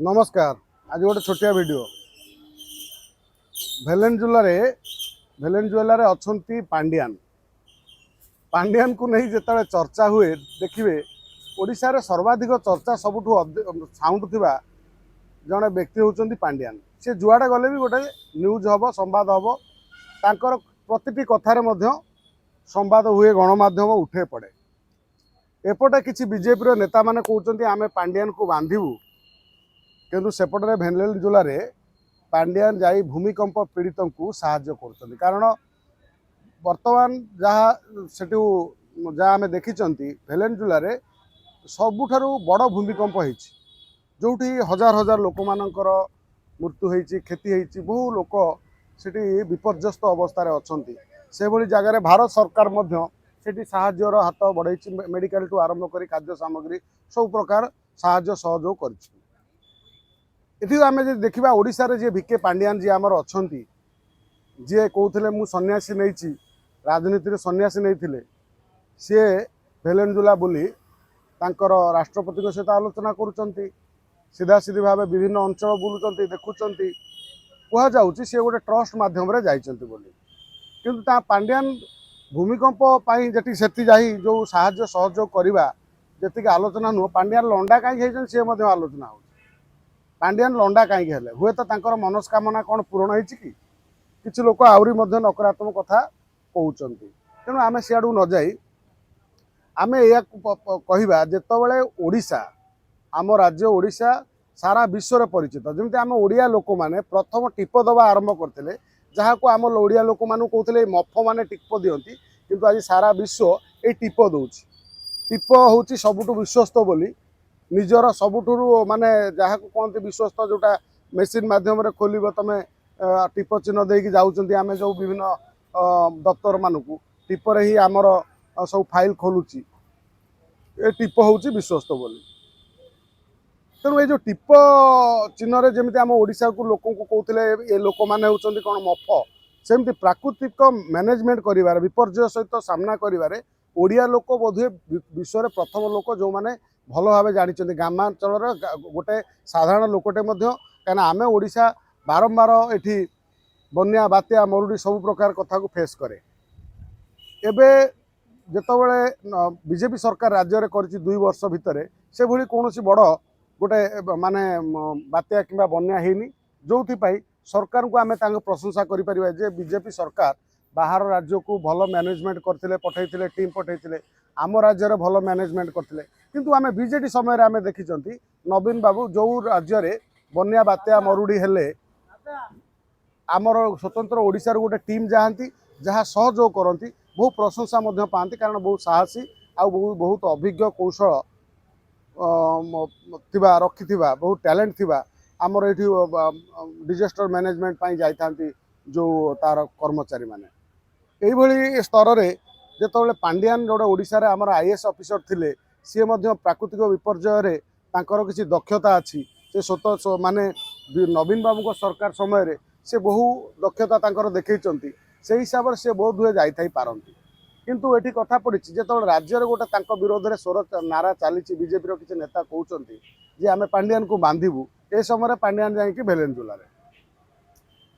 नमस्कार। आज गोटे छोटिया वीडियो भेलेनजुएला रे अच्छी पांडियान पांडियान को नहीं जिते चर्चा हुए देखिए ओडिशा रे सर्वाधिक चर्चा सबुठ साउंड थिबा जड़े व्यक्ति होउचंती पांडियान। से जुआड़े गले भी गोटे न्यूज हम संवाद हम तांकर प्रतिटी कथार मध्य संवाद हुए गणमाध्यम उठे पड़े। एपटे किसी बीजेपी नेता माने कहउचंती आमे पांडियान को बांधिबू किंतु सेपटे भेलेनजुएला रे पांडियान जाई भूमिकंप पीड़ित को साहाय्य कर कारण वर्तमान जहाँ सेठू जहाँ आम देखी भेलेनजुएला रे सबुठारु बड़ भूमिकंप होइछि जोठी हजार हजार लोक मानकर मृत्यु होइछि क्षति होइछि बहु लोक सेठी विपर्यस्त अवस्था रे अछंती। से भली जगह रे भारत सरकार मध्य सेठी साहाय्यर हाथ बढ़ाई मेडिकल टू आरंभ करी खाद्य सामग्री सब प्रकार साहाय्य सहयोग करछि। ये आम देखा ओडिशा रे जे भिके पांडियान जी आमर अच्छी जी कहते मु सन्यासी नहीं राजनीति सन्यासी नहीं सी भेलेनजुएला बुली तांकर राष्ट्रपति सहित आलोचना करुँच सीधा सीधी भाव विभिन्न अंचल बुलूँ देखुं कहुच्छी सी गोटे ट्रस्ट मध्यम किंतु पांडियान भूमिकंप जी से जो साहाय्य सहयोग करवा जी आलोचना नुह पांडियान लंडा कहीं सी आलोचना हो पांडियान लंडा कहीं हुए तो तांकर मनस्कामना कौन पूरण होती कि लोक आहरी नकारात्मक कथा कहते तेणु आम सियाड़ू न जाई आम या कहवा जितेबाला ओडिशा आम राज्य ओडिशा सारा विश्व में परिचित जमी आम ओडिया लोक मैंने प्रथम टीप दबा आरंभ करते जहाँ को आम ओडिया लोक मान कहते मफ मैंने टीप दिखती किंतु आज सारा विश्व ये टीप दौर टीप हूँ सबुठ विश्वस्त बोली निजर सबुठू माने जहाँ को कहते विश्वस्त जोटा मेसीन मध्यम खोल तुम टीप चिन्ह देकी जाऊँच आम जो विभिन्न दफ्तर मानक टीपर ही आमर सब फाइल खोलुची ये टीप हूँ विश्वस्त बोली तेणु ये टीप चिन्ह जमी आम ओडिशा को लोक कहते ये लोक मैंने होती कौन मफ सेमती प्राकृतिक मैनेजमेंट कर विपर्य सहित सामना कर ओडिया लोक बोधे विश्व प्रथम लोक जो मैंने भल भाव जानी ग्रामांचल गोटे साधारण लोकटे कहीं आम ओडिशा बारंबार एठी बन्या बात्या मरुड़ी सब प्रकार कथा को फेस करे एबे जेतबेले बीजेपी सरकार राज्य में कर 2 वर्ष भितर से भली कौन बड़ गोटे माने बात्या कि बन्या हैनी जो सरकार को आम प्रशंसा करें जे बीजेपी सरकार बाहर राज्य को भल मैनेजमेंट करते पठे टीम पठे आम राज्य में भल मैनेजमेंट करते किंतु आम बीजेडी समय आम देखी नवीन बाबू जो राज्य में बन्या बात्या मरुड़ी हेले आमर स्वतंत्र ओडिशा गोटे टीम जाती जहाँ सहयोग करती बहुत प्रशंसा पाती कारण बहुत साहसी बहुत अभिज्ञ कौशल रखि बहुत टैलेंट थिबा आमर ये डिजास्टर मैनेजमेंट जाती जो तार कर्मचारी माने यही स्तर में जिते पांडियान जोड़े ओडिशा रे आमर आईएएस ऑफिसर थिले सी प्राकृतिक विपर्यय तांकर किसी दक्षता अच्छी से स्वत माने नवीन बाबू सरकार समय से बहु दक्षता तांकर देखते से हिसाब से बहुत हुए जाई पारती किंतु ये कथा पड़ी जो राज्य में गोटे विरोध में स्वर नारा चली बीजेपी किसी नेता कहते जे आम पांडियान को बांधबू ए समय पांडियान जाकि भेलेनजुएला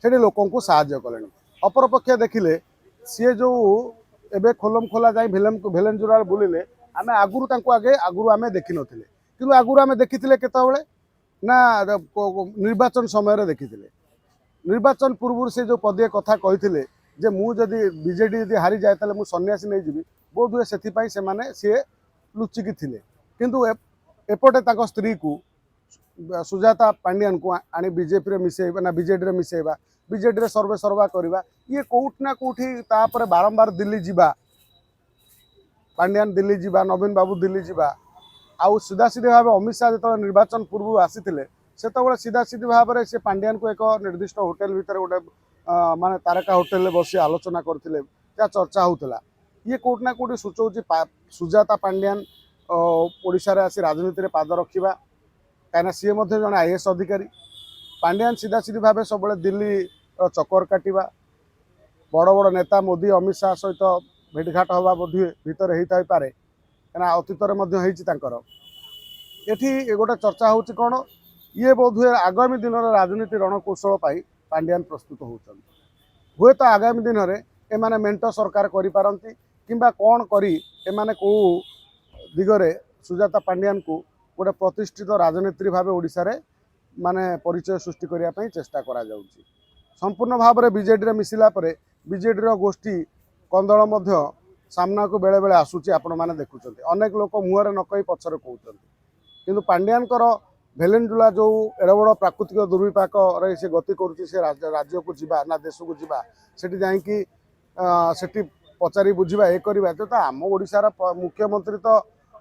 से लोक साहाय्य कले अपरपक्ष देखिले सी जो एबे खोलम खोला जाए भेलेनजुएला बुलिले आम आगुरी आगे आगुरी आम देखी नी कि आगुरी आम देखी केतबेले ना निर्वाचन समय देखी निर्वाचन पूर्व से जो पदे कथा कही जे मु जदि बीजेडी यदि हारी जाए ताले मु सन्यासी नहीं जीवी बोध हुए से सी लुचिकी थिले किंतु एपटे तांको स्त्री को सुजाता पांडियान को आनी बीजेपी रे मिसेबा ना बीजेडी रे मिसेबा बीजेडी रे सर्वे सर्वा करवा ये कोउठ ना कोउठी तापर बारंबार दिल्ली जीवा पांडियान दिल्ली जीवा नवीन बाबू दिल्ली जीवा आउ सीधा सीधे भाव अमित शाह जो निर्वाचन पूर्व आसी से सीधा सीधी भाव में से पांडियान को एक निर्दिष्ट होटेल भितर गोटे माने तारका होटेल बसी आलोचना करते चर्चा होता ये कोट ना कोटी सूचौची सुजाता पांडियान ओडिशा रे आसी राजनीति में पाद रखा कहीं सी जन आईएएस अधिकारी पांडियान सीधा सीधी भाव सब दिल्ली चक्कर काटिबा बड़ बड़ नेता मोदी अमित शाह सहित भेटघाट हवा बोधे भितर होता पारे कहीं अतीत में ये गोटे चर्चा होची कौन ये बोधहुए आगामी दिन राजनीति रणकौशल पांड्यान प्रस्तुत होती हुए तो आगामी दिन में एमाने मेंट सरकार करिपारंती किंबा कौन करी एमाने को दिगरे सुजाता पांड्यान को गोटे प्रतिष्ठित राजनेत्री भाव ओडिशा रे माने परिचय सृष्टि करने चेष्टा करा जाउची। संपूर्ण भाव में बीजेडी रे मिसिला परे बीजेडी रो गोष्ठी कंदल मध्य सामना को बेले बेले आसूची आपण माने देखुचंती। अनेक लोक मुहरे न कही पछरे कहउचंती किंतु पांड्यानकर भेलेंडुला जो एड़ बड़ प्राकृतिक दुर्विपाक रे से गति करुच्ची से राज्य को जीवा ना देश को जीवा सेठी जाइकी सेठी पचारि बुझा ये करवा तो आम ओडिशार मुख्यमंत्री तो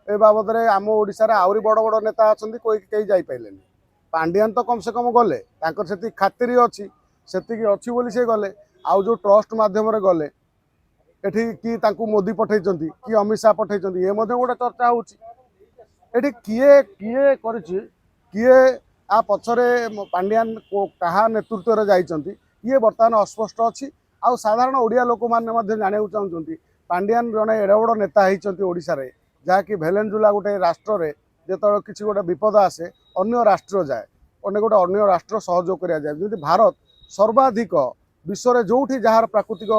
ए बाबद रे आम ओडिशार आहरी बड़ बड़ नेता अच्छा कोई कहीं जापारे पांड्यान तो कम से कम गले से खातिरी अच्छी से अच्छी बोली से गले आउ जो ट्रस्ट मध्यम गले एठी कि तांकू मोदी पठेइचंती कि अमित शाह पठेइचंती ये मध्य गोटे चर्चा होची एठी किए किए करिछि किए आ पछरे पांड्यान को कहा नेतृत्व रे जाइचंती ये बर्तमान अस्पष्ट अच्छी आउ साधारण ओडिया लोक माने मध्य जानिବାକୁ चाहुचंती पांड्यान जने एड़ बड़ नेता होइचंती ओडिशा रे जहाँकि भेलेंडुला गोटे राष्ट्र रे जेतବେଳେ किसी गोटे विपद आसे अन्य राष्ट्र जाए अनेक गोटे अन्य राष्ट्र सहयोग करा जाए जमी भारत सर्वाधिक विश्व में जोठी जार प्राकृतिक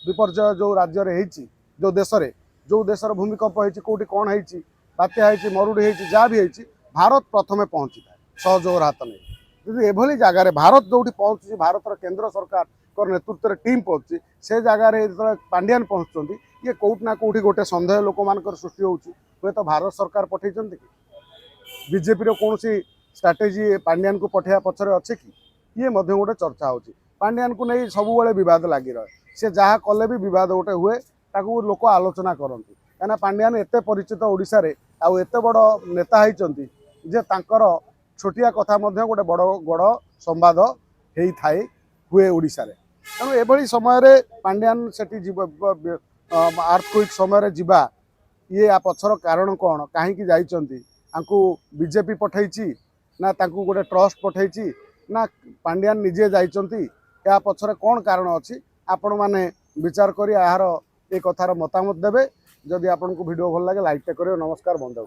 विपर्यय जो राज्य रे हेची जो देशर भूमिकंप होती कौटी कौन होती बात्या होती मरुड़ी होती जहाँ भी होती भारत प्रथमे पहुँची था सहयोग हाथ नहीं यदि एभली जगार भारत जो पहुँची भारत केंद्र सरकार नेतृत्व टीम पहुँची से जगार जो पांड्यान पहुँचुंट ये कौट ना कौटी गोटे सन्देह लोक मान सृष्टि हुए तो भारत सरकार पठे बीजेपी कौन स्ट्राटेजी पांड्यान को पठेया पछरे अच्छे कि ये मध्य गोटे चर्चा होची पांड्यान को नहीं सब बद लगी रहे से जहाँ कले भी बद गोटे हुए ताकू लोक आलोचना करती कहीं पांड्यान एत परिचित ओडिशा रे आउ एत बड़ नेता होती जे तांकर छोटिया कथा मध्य गोटे बड़ बड़ संवाद होई थाए हुए ओडिशा रे तेणु एभली समय पांड्यान सेठी अर्थक्वेक समय जीवा ये आ पछर कारण कौन कहीं जाइचंती आंकु बीजेपी पठेइची ना तांकु गोटे ट्रस्ट पठेइची ना पांड्यान निजे जाइचंती या पछरे कौन कारण अच्छी आपण माने विचार करी यार ए कथार मतामत देबे जदि आपन को वीडियो भल लागे लाइक टे करियो। नमस्कार बंधु।